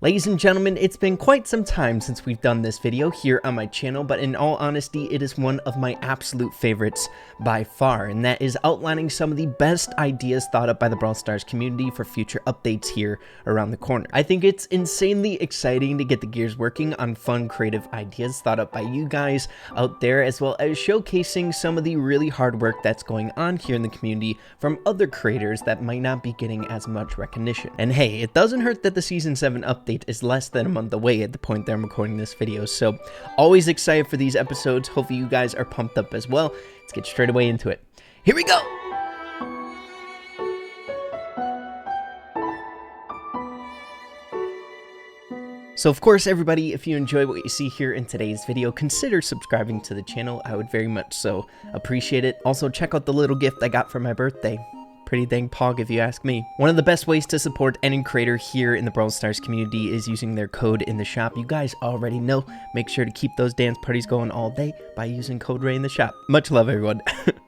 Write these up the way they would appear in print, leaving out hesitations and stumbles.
Ladies and gentlemen, it's been quite some time since we've done this video here on my channel, but in all honesty, it is one of my absolute favorites by far, and that is outlining some of the best ideas thought up by the Brawl Stars community for future updates here around the corner. I think it's insanely exciting to get the gears working on fun, creative ideas thought up by you guys out there, as well as showcasing some of the really hard work that's going on here in the community from other creators that might not be getting as much recognition. And hey, it doesn't hurt that the Season 7 update is less than a month away at the point that I'm recording this video, so always excited for these episodes. Hopefully you guys are pumped up as well. Let's get straight away into it. Here we go! So of course, everybody, if you enjoy what you see here in today's video, consider subscribing to the channel. I would very much so appreciate it. Also, check out the little gift I got for my birthday. Pretty dang pog if you ask me. One of the best ways to support any creator here in the Brawl Stars community is using their code in the shop. You guys already know. Make sure to keep those dance parties going all day by using code Ray in the shop. Much love, everyone.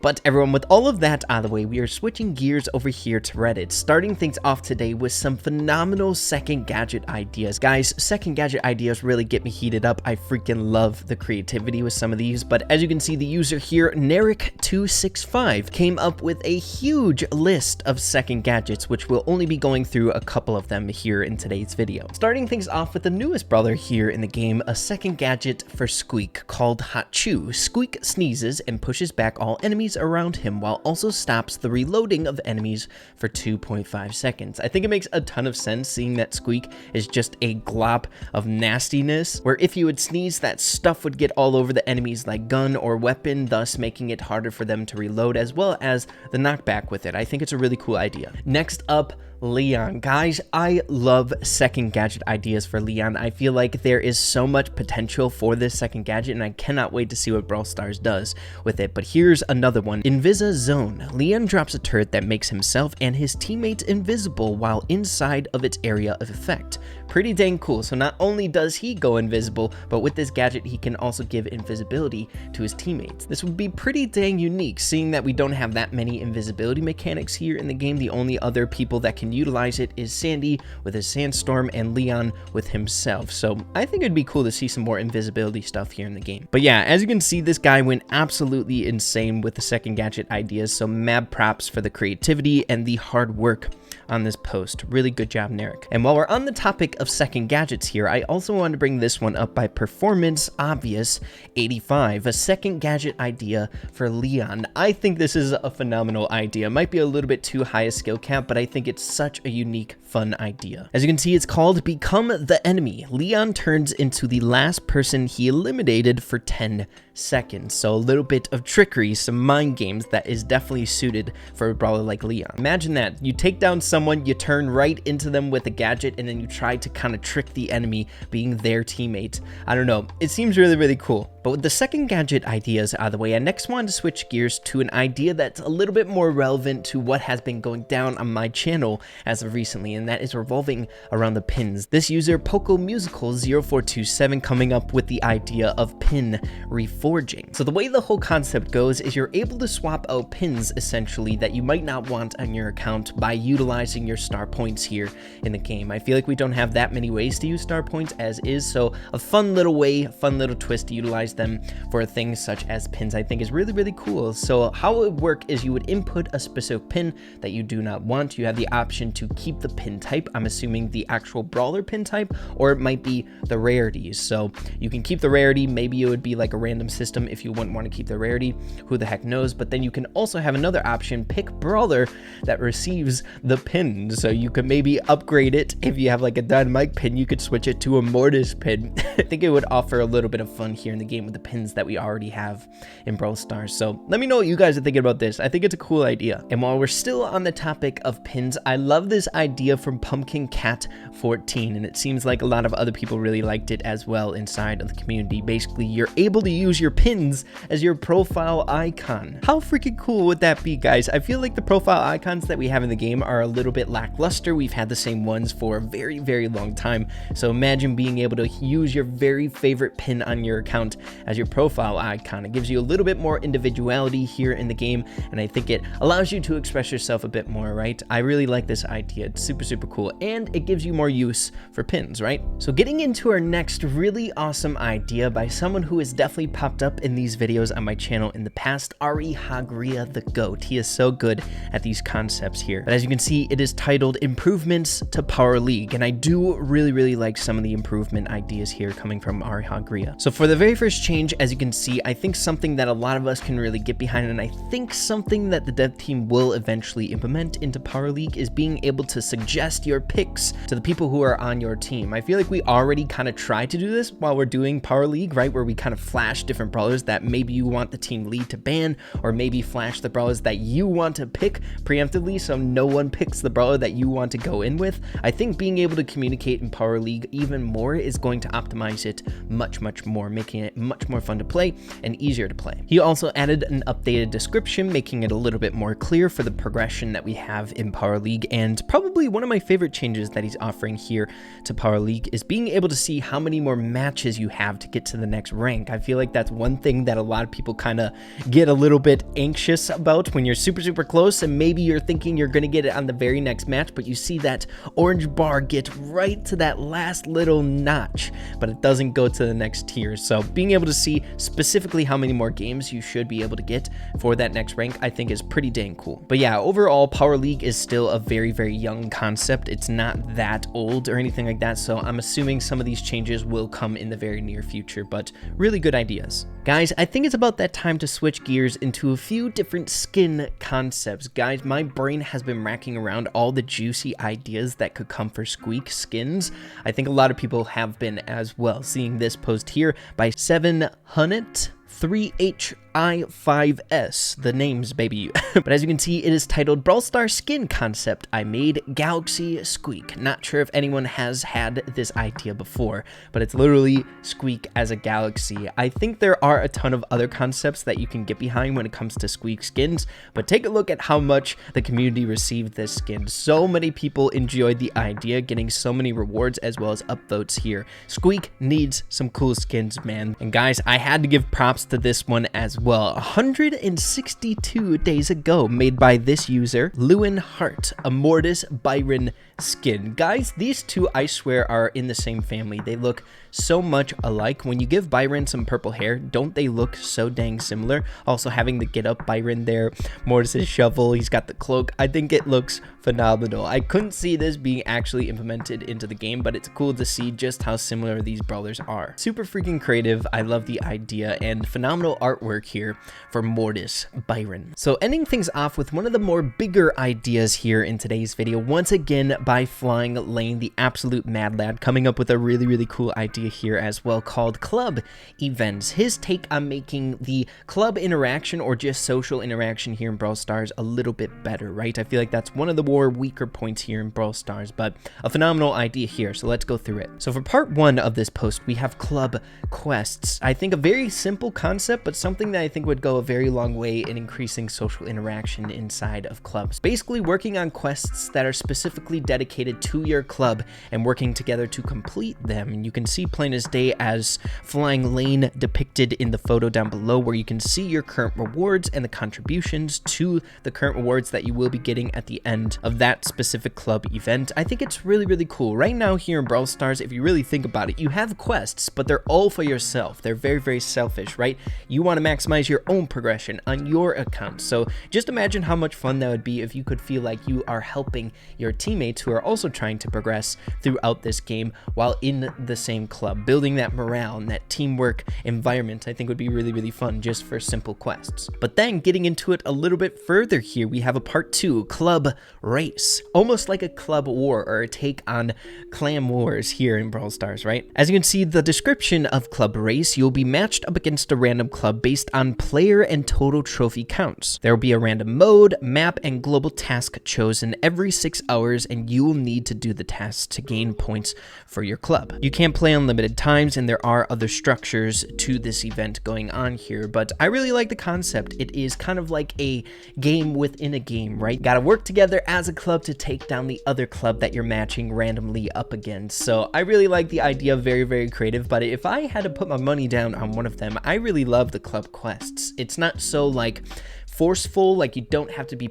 But everyone, with all of that out of the way, we are switching gears over here to Reddit, starting things off today with some phenomenal second gadget ideas. Guys, second gadget ideas really get me heated up. I freaking love the creativity with some of these, but as you can see, the user here, Narek265, came up with a huge list of second gadgets, which we'll only be going through a couple of them here in today's video. Starting things off with the newest brawler here in the game, a second gadget for Squeak called Hot Chew. Squeak sneezes and pushes back all enemies around him while also stops the reloading of enemies for 2.5 seconds. I think it makes a ton of sense, seeing that Squeak is just a glop of nastiness, where if you would sneeze, that stuff would get all over the enemies like gun or weapon, thus making it harder for them to reload, as well as the knockback with it. I think it's a really cool idea. Next up, Leon. Guys, I love second gadget ideas for Leon. I feel like there is so much potential for this second gadget, and I cannot wait to see what Brawl Stars does with it. But here's another one. Invisa Zone. Leon drops a turret that makes himself and his teammates invisible while inside of its area of effect. Pretty dang cool. So not only does he go invisible, but with this gadget he can also give invisibility to his teammates. This would be pretty dang unique, seeing that we don't have that many invisibility mechanics here in the game. The only other people that can utilize it is Sandy with his Sandstorm and Leon with himself. So I think it'd be cool to see some more invisibility stuff here in the game. But yeah, as you can see, this guy went absolutely insane with the second gadget ideas. So mad props for the creativity and the hard work on this post. Really good job, Narek. And while we're on the topic of second gadgets here, I also want to bring this one up by Performance Obvious 85, a second gadget idea for Leon. I think this is a phenomenal idea. It might be a little bit too high a skill cap, but I think it's such a unique, fun idea. As you can see, it's called Become the Enemy. Leon turns into the last person he eliminated for 10 seconds. So a little bit of trickery, some mind games that is definitely suited for a brawler like Leon. Imagine that. You take down someone, you turn right into them with a gadget, and then you try to kind of trick the enemy being their teammate. I don't know. It seems really, really cool. But with the second gadget ideas out of the way, I next wanted to switch gears to an idea that's a little bit more relevant to what has been going down on my channel as of recently, and that is revolving around the pins. This user, Poco Musical 0427, coming up with the idea of pin reforging. So the way the whole concept goes is you're able to swap out pins, essentially, that you might not want on your account by utilizing your star points here in the game. I feel like we don't have that many ways to use star points as is, so a fun little way, fun little twist to utilize them for things such as pins, I think is really, really cool. So how it would work is you would input a specific pin that you do not want. You have the option to keep the pin type. I'm assuming the actual brawler pin type, or it might be the rarities. So you can keep the rarity. Maybe it would be like a random system if you wouldn't want to keep the rarity. Who the heck knows? But then you can also have another option, pick brawler that receives the pin. So you could maybe upgrade it. If you have like a dynamite pin, you could switch it to a mortis pin. I think it would offer a little bit of fun here in the game with the pins that we already have in Brawl Stars. So let me know what you guys are thinking about this. I think it's a cool idea. And while we're still on the topic of pins, I love this idea from Pumpkin Cat 14, and it seems like a lot of other people really liked it as well inside of the community. Basically, you're able to use your pins as your profile icon. How freaking cool would that be, guys? I feel like the profile icons that we have in the game are a little bit lackluster. We've had the same ones for a very, very long time. So imagine being able to use your very favorite pin on your account as your profile icon. It gives you a little bit more individuality here in the game, and I think it allows you to express yourself a bit more, right? I really like this idea. It's super, super cool, and it gives you more use for pins, right? So getting into our next really awesome idea by someone who has definitely popped up in these videos on my channel in the past, Reagan the GOAT. He is so good at these concepts here. But as you can see, it is titled Improvements to Power League, and I do really like some of the improvement ideas here coming from Reagan. So for the very first change, as you can see, I think something that a lot of us can really get behind, and I think something that the dev team will eventually implement into Power League, is being able to suggest your picks to the people who are on your team. I feel like we already kind of try to do this while we're doing Power League, right? Where we kind of flash different brawlers that maybe you want the team lead to ban, or maybe flash the brawlers that you want to pick preemptively so no one picks the brawler that you want to go in with. I think being able to communicate in Power League even more is going to optimize it much more, making it much more fun to play and easier to play. He also added an updated description, making it a little bit more clear for the progression that we have in Power League. And probably one of my favorite changes that he's offering here to Power League is being able to see how many more matches you have to get to the next rank. I feel like that's one thing that a lot of people kind of get a little bit anxious about when you're super close, and maybe you're thinking you're going to get it on the very next match, but you see that orange bar get right to that last little notch, but it doesn't go to the next tier. So being able to see specifically how many more games you should be able to get for that next rank, I think is pretty dang cool. But yeah, overall, Power League is still a very young concept. It's not that old or anything like that, so I'm assuming some of these changes will come in the very near future, but really good ideas. Guys, I think it's about that time to switch gears into a few different skin concepts. Guys, my brain has been racking around all the juicy ideas that could come for Squeak skins. I think a lot of people have been as well. Seeing this post here by 700 3HI5S, the names, baby. But as you can see, it is titled Brawl Star Skin Concept I Made Galaxy Squeak. Not sure if anyone has had this idea before, but it's literally Squeak as a galaxy. I think there are a ton of other concepts that you can get behind when it comes to Squeak skins, but take a look at how much the community received this skin. So many people enjoyed the idea, getting so many rewards as well as upvotes here. Squeak needs some cool skins, man. And guys, I had to give props to this one as well. 162 days ago, made by this user, Lewin Hart, a Mortis Byron skin. Guys, these two, I swear, are in the same family. They look so much alike. When you give Byron some purple hair, don't they look so dang similar? Also having the get up Byron there, Mortis's shovel, he's got the cloak. I think it looks phenomenal. I couldn't see this being actually implemented into the game, but it's cool to see just how similar these brawlers are. Super freaking creative. I love the idea, and phenomenal artwork here for Mortis Byron. So ending things off with one of the more bigger ideas here in today's video, once again by Flying Lane, the absolute mad lad, coming up with a really cool idea here as well called club events. His take on making the club interaction or just social interaction here in Brawl Stars a little bit better, right? I feel like that's one of the more weaker points here in Brawl Stars, but a phenomenal idea here, so let's go through it. So for part one of this post, we have club quests. I think a very simple concept, but something that I think would go a very long way in increasing social interaction inside of clubs. Basically working on quests that are specifically dedicated to your club and working together to complete them. And you can see plain as day as Flying Lane depicted in the photo down below, where you can see your current rewards and the contributions to the current rewards that you will be getting at the end of that specific club event. I think it's really cool. Right now here in Brawl Stars, if you really think about it, you have quests, but they're all for yourself. They're very selfish, right? You want to maximize your own progression on your account. So just imagine how much fun that would be if you could feel like you are helping your teammates who are also trying to progress throughout this game while in the same club. Building that morale and that teamwork environment, I think would be really fun just for simple quests. But then getting into it a little bit further here, we have a part 2, club race. Almost like a club war or a take on clan wars here in Brawl Stars, right? As you can see the description of club race, you'll be matched up against a random club based on player and total trophy counts. There will be a random mode, map, and global task chosen every 6 hours, and you will need to do the tasks to gain points for your club. You can't play unlimited times, and there are other structures to this event going on here, but I really like the concept. It is kind of like a game within a game, right? Gotta work together as a club to take down the other club that you're matching randomly up against. So I really like the idea, very, very creative, but if I had to put my money down on one of them, I really love the club quests. It's not so like forceful, like you don't have to be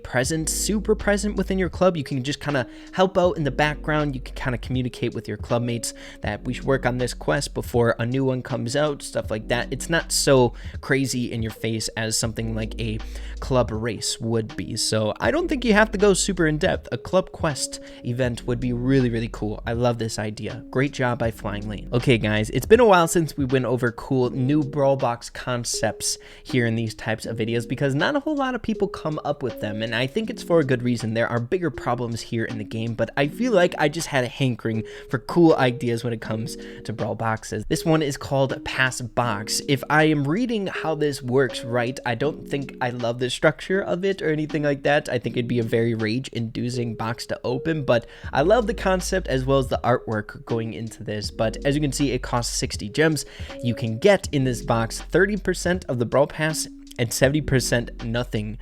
super present within your club. You can just kind of help out in the background. You can kind of communicate with your clubmates that we should work on this quest before a new one comes out, stuff like that. It's not so crazy in your face as something like a club race would be. So I don't think you have to go super in depth. A club quest event would be really, really cool. I love this idea. Great job by Flying Lane. Okay guys, it's been a while since we went over cool new Brawl Box concepts here in these types of videos, because not a whole lot of people come up with them, and I think it's for a good reason. There are bigger problems here in the game, but I feel like I just had a hankering for cool ideas when it comes to Brawl Boxes. This one is called Pass Box. If I am reading how this works right, I don't think I love the structure of it or anything like that. I think it'd be a very rage-inducing box to open, but I love the concept as well as the artwork going into this. But as you can see, it costs 60 gems. You can get in this box 30% of the Brawl Pass and 70% nothing.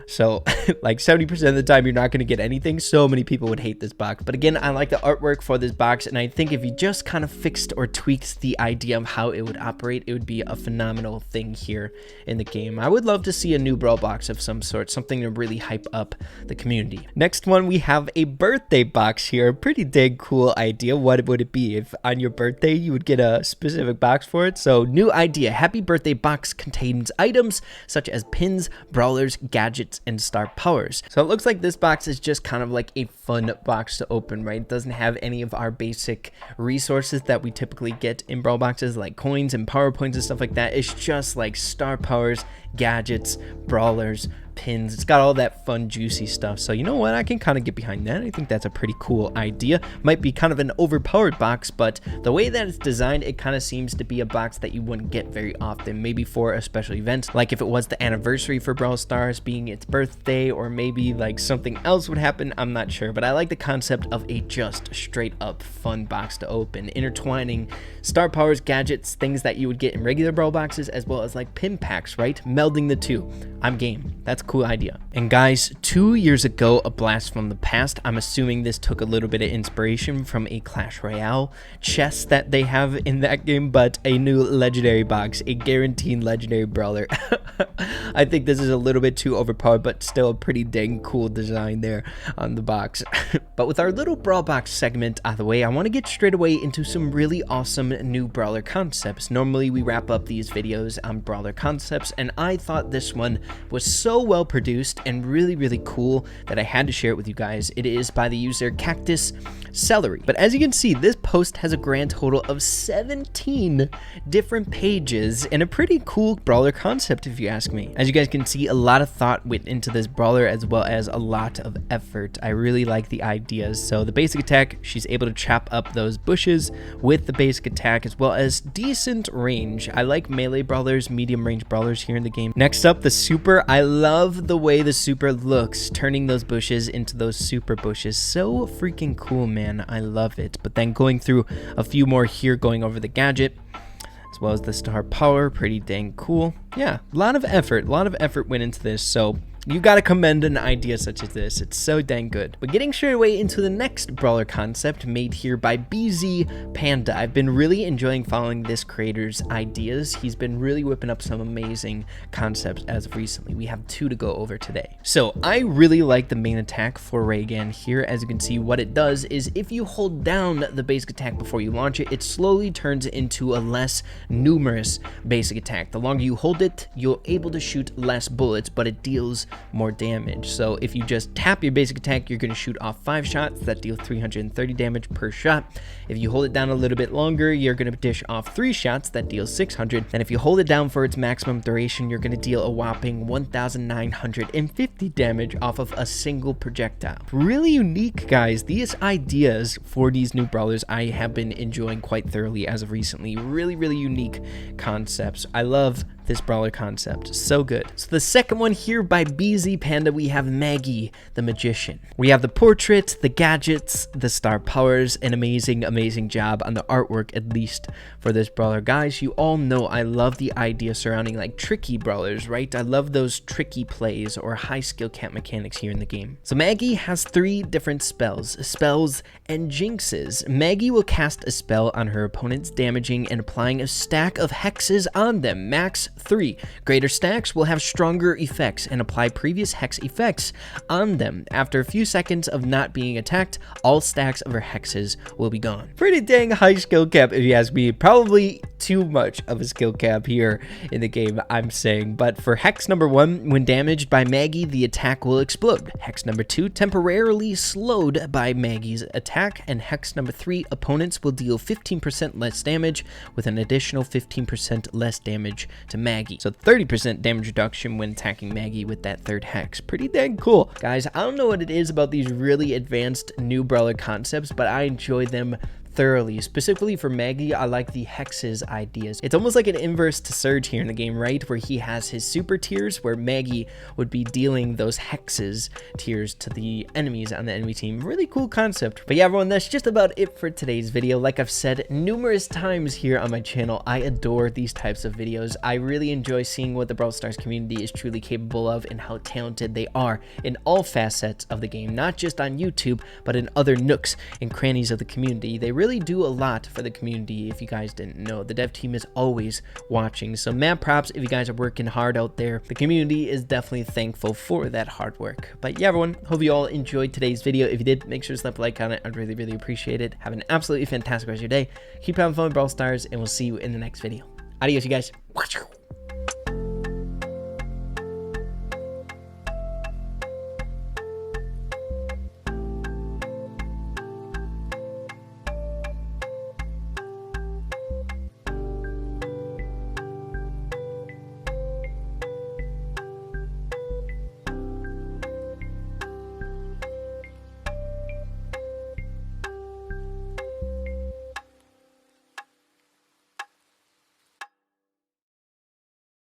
So like 70% of the time you're not going to get anything. So many people would hate this box, but again, I like the artwork for this box, and I think if you just kind of fixed or tweaked the idea of how it would operate, it would be a phenomenal thing here in the game. I would love to see a new Brawl Box of some sort, something to really hype up the community. Next one, we have a birthday box here. A pretty dang cool idea. What would it be if on your birthday you would get a specific box for it? So new idea, happy birthday box contains items such as pins, brawlers, gadgets, and star powers. So it looks like this box is just kind of like a fun box to open, right? It doesn't have any of our basic resources that we typically get in Brawl Boxes, like coins and power points and stuff like that. It's just like star powers, gadgets, brawlers, pins. It's got all that fun juicy stuff. So you know what, I can kind of get behind that. I think that's a pretty cool idea. Might be kind of an overpowered box, but the way that it's designed, it kind of seems to be a box that you wouldn't get very often. Maybe for a special event, like if it was the anniversary for Brawl Stars being its birthday, or maybe like something else would happen. I'm not sure, but I like the concept of a just straight up fun box to open, intertwining star powers, gadgets, things that you would get in regular Brawl Boxes, as well as like pin packs, right? Melding the two. I'm game. That's a cool idea. And guys, 2 years ago, a blast from the past. I'm assuming this took a little bit of inspiration from a Clash Royale chest that they have in that game, but a new legendary box, a guaranteed legendary brawler. I think this is a little bit too overpowered, but still a pretty dang cool design there on the box. But with our little Brawl Box segment out of the way, I want to get straight away into some really awesome new brawler concepts. Normally we wrap up these videos on brawler concepts, and I thought this one was so well produced and really, really cool that I had to share it with you guys. It is by the user Cactus Celery. But as you can see, this post has a grand total of 17 different pages and a pretty cool brawler concept, if you ask me. As you guys can see, a lot of thought went into this brawler, as well as a lot of effort. I really like the ideas. So the basic attack, she's able to chop up those bushes with the basic attack, as well as decent range. I like melee brawlers, medium range brawlers here in the game. Next up, the super. I love the way the super looks, turning those bushes into those super bushes. So freaking cool, man. I love it. But then going through a few more here, going over the gadget, as well as the star power, pretty dang cool. Yeah, a lot of effort went into this, so you gotta commend an idea such as this. It's so dang good. But getting straight away into the next brawler concept made here by BZ Panda. I've been really enjoying following this creator's ideas. He's been really whipping up some amazing concepts as of recently. We have 2 to go over today. So I really like the main attack for Reagan here. As you can see, what it does is if you hold down the basic attack before you launch it, it slowly turns into a less numerous basic attack. The longer you hold it, you're able to shoot less bullets, but it deals more damage. So if you just tap your basic attack, you're going to shoot off 5 shots that deal 330 damage per shot. If you hold it down a little bit longer, you're going to dish off 3 shots that deal 600. And if you hold it down for its maximum duration, you're going to deal a whopping 1950 damage off of a single projectile. Really unique, guys. These ideas for these new brawlers I have been enjoying quite thoroughly as of recently. Really, really unique concepts. I love this brawler concept. So good. So the second one here by BZ Panda, we have Maggie, the magician. We have the portrait, the gadgets, the star powers, an amazing job on the artwork, at least for this brawler. Guys, you all know I love the idea surrounding like tricky brawlers, right? I love those tricky plays or high skill cap mechanics here in the game. So Maggie has 3 different spells and jinxes. Maggie will cast a spell on her opponents, damaging and applying a stack of hexes on them, max 3. Greater stacks will have stronger effects and apply previous hex effects on them. After a few seconds of not being attacked, all stacks of her hexes will be gone. Pretty dang high skill cap if you ask me. Probably too much of a skill cap here in the game, I'm saying. But for hex number 1, when damaged by Maggie, the attack will explode. Hex number 2, temporarily slowed by Maggie's attack. And hex number 3, opponents will deal 15% less damage with an additional 15% less damage to Maggie. So 30% damage reduction when attacking Maggie with that 3rd hex. Pretty dang cool. Guys, I don't know what it is about these really advanced new brawler concepts, but I enjoy them thoroughly. Specifically for Maggie, I like the hexes ideas. It's almost like an inverse to Surge here in the game, right? Where he has his super tiers, where Maggie would be dealing those hexes tiers to the enemies on the enemy team. Really cool concept. But yeah, everyone, that's just about it for today's video. Like I've said numerous times here on my channel, I adore these types of videos. I really enjoy seeing what the Brawl Stars community is truly capable of and how talented they are in all facets of the game, not just on YouTube, but in other nooks and crannies of the community. They really do a lot for the community. If you guys didn't know, the dev team is always watching, so mad props if you guys are working hard out there. The community is definitely thankful for that hard work. But yeah, everyone, hope you all enjoyed today's video. If you did, make sure to slap a like on it. I'd really appreciate it. Have an absolutely fantastic rest of your day. Keep having fun with Brawl Stars, and we'll see you in the next video. Adios, you guys.